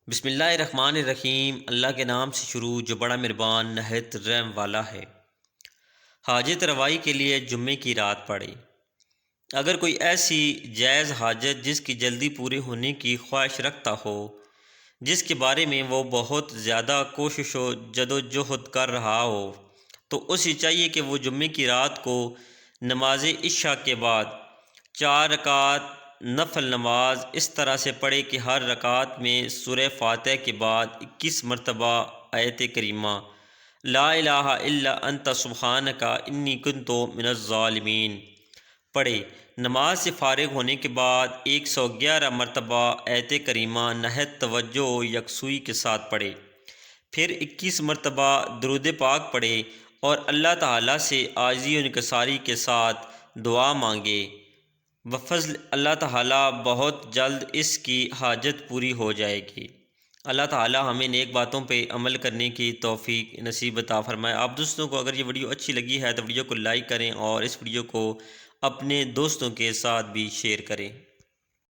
بسم اللہ الرحمن الرحیم۔ اللہ کے نام سے شروع جو بڑا مہربان نہایت رحم والا ہے۔ حاجت روائی کے لیے جمعے کی رات پڑھے۔ اگر کوئی ایسی جائز حاجت جس کی جلدی پوری ہونے کی خواہش رکھتا ہو، جس کے بارے میں وہ بہت زیادہ کوشش و جد و جہد کر رہا ہو، تو اسے چاہیے کہ وہ جمعے کی رات کو نماز عشاء کے بعد 4 رکعت نفل نماز اس طرح سے پڑھے کہ ہر رکعت میں سورہ فاتحہ کے بعد 21 مرتبہ آیت کریمہ لا الہ الا انت سبحانک انی کنت من الظالمین پڑھے۔ نماز سے فارغ ہونے کے بعد 111 مرتبہ آیت کریمہ نہایت توجہ و یکسوئی کے ساتھ پڑھے، پھر 21 مرتبہ درود پاک پڑھے اور اللہ تعالیٰ سے عاجزی و انکساری کے ساتھ دعا مانگے۔ بفضل اللہ تعالیٰ بہت جلد اس کی حاجت پوری ہو جائے گی۔ اللہ تعالیٰ ہمیں نیک باتوں پہ عمل کرنے کی توفیق نصیب عطا فرمائے۔ آپ دوستوں کو اگر یہ ویڈیو اچھی لگی ہے تو ویڈیو کو لائک کریں اور اس ویڈیو کو اپنے دوستوں کے ساتھ بھی شیئر کریں۔